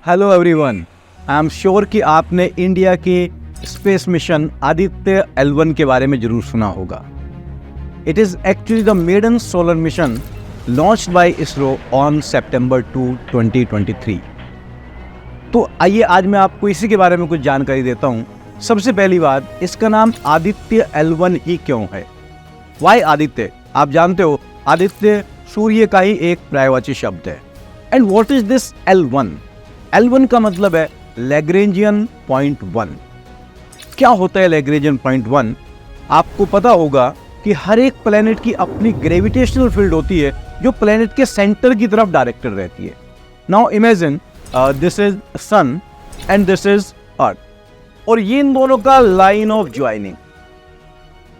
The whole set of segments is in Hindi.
Hello everyone, I am sure कि आपने इंडिया के स्पेस मिशन आदित्य L1 के बारे में जरूर सुना होगा। It is actually the maiden solar mission launched by ISRO on September 2, 2023। तो आइए आज मैं आपको इसी के बारे में कुछ जानकारी देता हूँ। सबसे पहली बात, इसका नाम आदित्य L1 ही क्यों है? वाई आदित्य? आप जानते हो आदित्य सूर्य का ही एक पर्यायवाची शब्द है। And what is this L1? L1 का मतलब है लैग्रेंजियन पॉइंट 1। क्या होता है लैग्रेंजियन पॉइंट 1? आपको पता होगा कि हर एक प्लेनेट की अपनी ग्रेविटेशनल फील्ड होती है जो प्लेनेट के सेंटर की तरफ डायरेक्टेड रहती है। Now imagine this is sun and this is earth, और ये इन दोनों का लाइन ऑफ ज्वाइनिंग।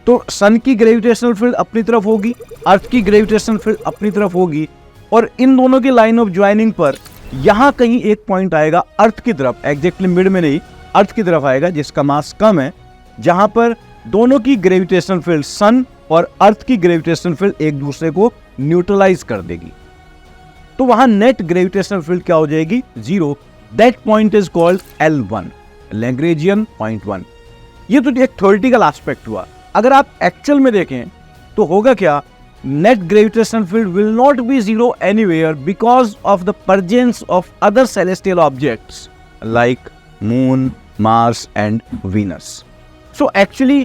तो सन की ग्रेविटेशनल फील्ड अपनी तरफ होगी, अर्थ की ग्रेविटेशनल फील्ड अपनी तरफ होगी, और इन दोनों की लाइन ऑफ ज्वाइनिंग पर यहां कहीं एक पॉइंट आएगा अर्थ की तरफ, एग्जैक्टली मिड में नहीं, अर्थ की तरफ आएगा जिसका मास कम है, जहां पर दोनों की ग्रेविटेशनल फील्ड सन और अर्थ की ग्रेविटेशनल फील्ड एक दूसरे को न्यूट्रलाइज कर देगी। तो वहां नेट ग्रेविटेशनल फील्ड क्या हो जाएगी? 0। That point is called L1, Lagrangian point 1। ये तो एक थ्योरेटिकल एस्पेक्ट हुआ। अगर आप एक्चुअल में देखें तो होगा क्या? Net gravitational field will not be zero anywhere because of the presence of other celestial objects like Moon, Mars and Venus. So actually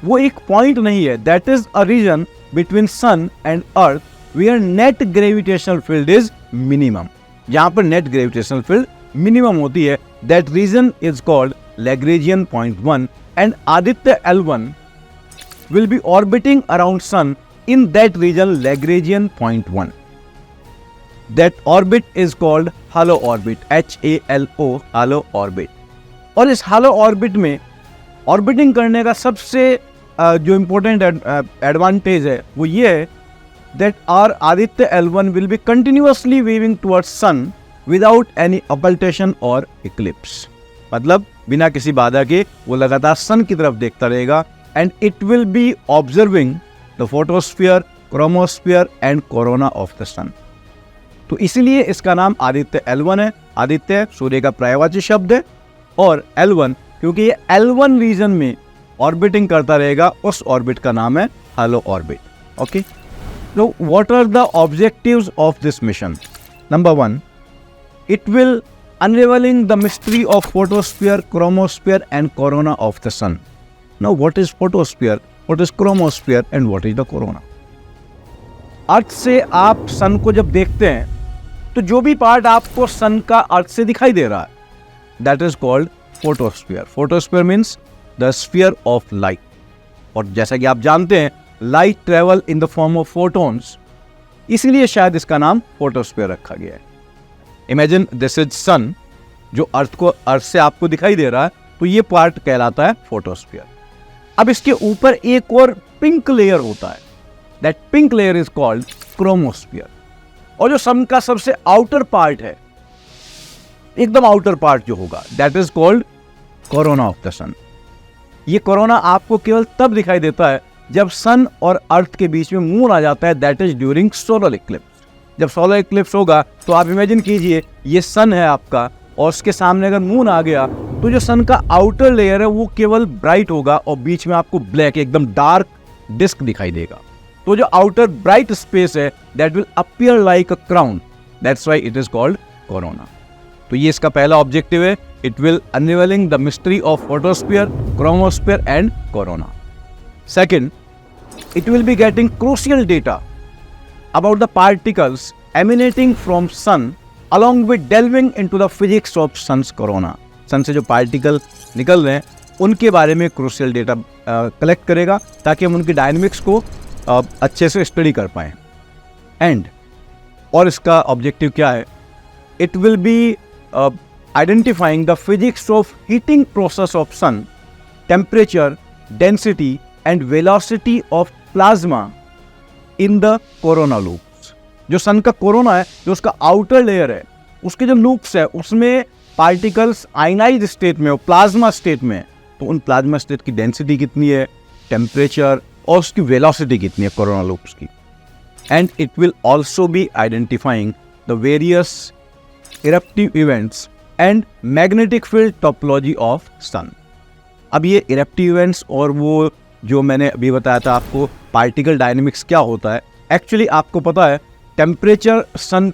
वो एक point नहीं है. That is a region between Sun and Earth where net gravitational field is minimum. जहाँ पर net gravitational field minimum होती है, that region is called Lagrangian point 1, and Aditya L1 will be orbiting around Sun in that region Lagrangian point 1. That orbit is called halo orbit, HALO, halo orbit. और इस halo orbit में ऑर्बिटिंग करने का सबसे जो इम्पोर्टेंट एडवांटेज है वो ये है that our Aditya L1 will be continuously waving towards sun without any occultation or eclipse. मतलब बिना किसी बाधा के वो लगातार सन की तरफ देखता रहेगा, and it will be observing the photosphere, chromosphere and corona of the sun. तो इसीलिए इसका नाम आदित्य L1 है। आदित्य सूर्य का पर्यायवाची शब्द है, और L1 क्योंकि ये L1 रीजन में ऑर्बिटिंग करता रहेगा, उस ऑर्बिट का नाम है हालो ऑर्बिट। ओके, तो what are the objectives of this mission? Number 1, it will unraveling the mystery of photosphere, chromosphere and corona of the sun. Now what is photosphere, what is chromosphere and what is the corona? अर्थ से आप सन को जब देखते हैं तो जो भी पार्ट आपको सन का अर्थ से दिखाई दे रहा है, that is called photosphere. Photosphere means the sphere of light. और जैसा कि आप जानते हैं light travel in the form of photons, इसीलिए शायद इसका नाम फोटोस्फीयर रखा गया है। इमेजिन दिस इज सन, जो अर्थ से आपको दिखाई दे रहा है, तो ये पार्ट कहलाता है फोटोस्फीयर। अब इसके ऊपर एक और पिंक लेयर होता है, that pink layer is called chromosphere. और जो सन का सबसे आउटर पार्ट है, एकदम आउटर पार्ट जो होगा, that is called corona of the sun. ये कोरोना आपको केवल तब दिखाई देता है जब सन और अर्थ के बीच में मून आ जाता है, that is during solar Eclipse. जब सोलर इक्लिप्स होगा तो आप इमेजिन कीजिए ये सन है आपका, और उसके सामने अगर मून आ गया तो जो सन का आउटर लेयर है वो केवल ब्राइट होगा, और बीच में आपको ब्लैक एकदम डार्क डिस्क दिखाई देगा। तो जो आउटर ब्राइट स्पेस है that will appear like a crown, that's why it is called corona. तो ये इसका पहला ऑब्जेक्टिव है, it will unveiling the mystery of photosphere, chromosphere and corona. Second, it will be getting crucial data about the particles emanating from sun along with delving into the physics of sun's corona. Sun से जो पार्टिकल निकल रहे हैं उनके बारे में क्रूशियल डेटा कलेक्ट करेगा, ताकि हम उनकी डायनेमिक्स को अच्छे से स्टडी कर पाएँ। और इसका ऑब्जेक्टिव क्या है? It will be identifying the physics of heating process of sun, temperature, density and velocity of plasma in the corona loop. जो सन का कोरोना है, जो उसका आउटर लेयर है, उसके जो लूप्स है उसमें पार्टिकल्स आयनाइज स्टेट में हो, प्लाज्मा स्टेट में, तो उन प्लाज्मा स्टेट की डेंसिटी कितनी है, टेम्परेचर और उसकी वेलोसिटी कितनी है कोरोना लूप्स की। And it will also be identifying the various eruptive events and magnetic field topology of sun. अब ये इरेप्टिव इवेंट्स और वो जो मैंने अभी बताया था आपको पार्टिकल डायनेमिक्स क्या होता है, एक्चुअली आपको पता है टेम्परेचर सन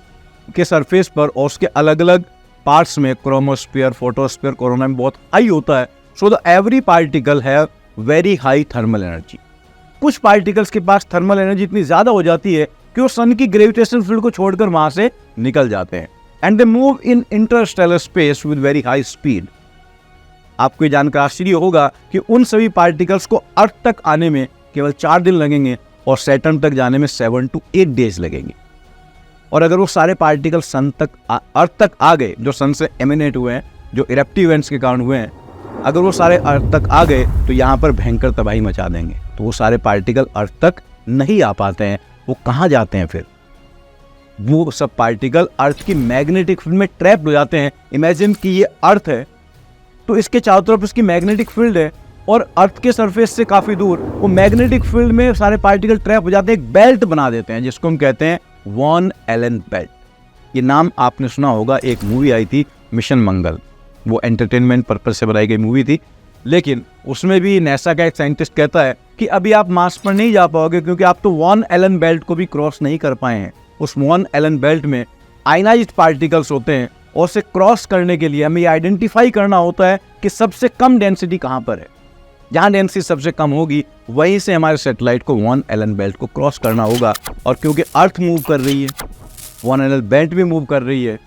के सरफेस पर और उसके अलग अलग पार्ट्स में क्रोमोस्फीयर, फोटोस्फीयर, कोरोना में बहुत हाई होता है। So the every particle have very high thermal energy. कुछ पार्टिकल्स के पास थर्मल एनर्जी इतनी ज्यादा हो जाती है कि वो सन की ग्रेविटेशनल फील्ड को छोड़कर वहां से निकल जाते हैं and they move in Interstellar space with very high speed. आपको ये जानकर आश्चर्य होगा कि उन सभी पार्टिकल्स को अर्थ तक आने में केवल 4 दिन लगेंगे और सैटर्न तक जाने में 7 to 8 डेज लगेंगे। और अगर वो सारे पार्टिकल सन तक अर्थ तक आ गए, जो सन से एमिनेट हुए हैं, जो इरेप्टिव इवेंट्स के कारण हुए हैं, अगर वो सारे अर्थ तक आ गए तो यहाँ पर भयंकर तबाही मचा देंगे। तो वो सारे पार्टिकल अर्थ तक नहीं आ पाते हैं। वो कहाँ जाते हैं फिर? वो सब पार्टिकल अर्थ की मैग्नेटिक फील्ड में ट्रैप हो जाते हैं। इमेजिन कि ये अर्थ है तो इसके चारों तरफ इसकी मैग्नेटिक फील्ड है और अर्थ के सरफेस से काफी दूर वो मैग्नेटिक फील्ड में सारे पार्टिकल ट्रैप हो जाते हैं, एक बेल्ट बना देते हैं जिसको हम कहते हैं वॉन एलन बेल्ट। ये नाम आपने सुना होगा, एक मूवी आई थी मिशन मंगल, वो एंटरटेनमेंट पर्पज से बनाई गई मूवी थी, लेकिन उसमें भी नासा का एक साइंटिस्ट कहता है कि अभी आप मार्स पर नहीं जा पाओगे क्योंकि आप तो वॉन एलन बेल्ट को भी क्रॉस नहीं कर पाए हैं। उस वॉन एलन बेल्ट में आयनाइज्ड पार्टिकल्स होते हैं और उसे क्रॉस करने के लिए हमें ये आइडेंटिफाई करना होता है कि सबसे कम डेंसिटी कहाँ पर है। जहाँ डेंसिटी सबसे कम होगी वहीं से हमारे सैटेलाइट को वॉन एलन बेल्ट को क्रॉस करना होगा। और क्योंकि अर्थ मूव कर रही है, वॉन एलन बेल्ट भी मूव कर रही है,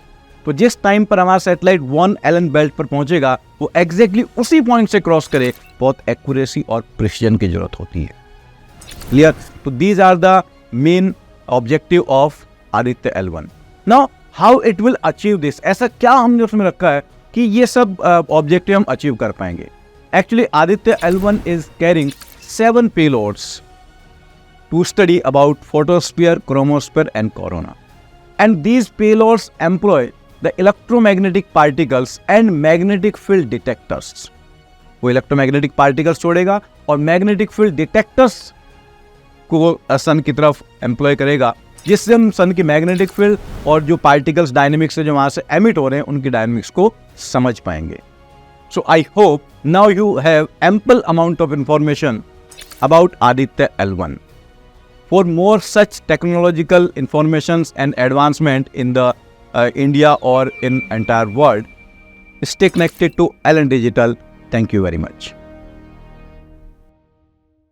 तो जिस टाइम पर हमारा सैटेलाइट वॉन एलन बेल्ट पर पहुंचेगा वो एग्जैक्टली उसी पॉइंट से क्रॉस करे। बहुत एक्यूरेसी और प्रिसिजन की जरूरत होती है। क्लियर? तो these are the main objective of Aditya L1। Now how it will achieve this? ऐसा क्या हमने उसमें रखा है कि ये सब ऑब्जेक्टिव हम अचीव कर पाएंगे? Actually Aditya L1 is carrying 7 payloads to study about photosphere, chromosphere and corona. And these payloads employ the electromagnetic particles and magnetic field detectors. वो इलेक्ट्रोमैग्नेटिक पार्टिकल्स छोड़ेगा और मैग्नेटिक फील्ड डिटेक्टर्स को सन की तरफ एम्प्लॉय करेगा, जिससे हम सन की मैग्नेटिक फील्ड और जो पार्टिकल्स डायनेमिक्स से जो वहां से एमिट हो रहे हैं उनकी डायनेमिक्स को समझ पाएंगे। So I hope now you have ample amount of information about Aditya L1. For more such technological informations and advancement in the India or in entire world, stay connected to LN Digital. Thank you very much.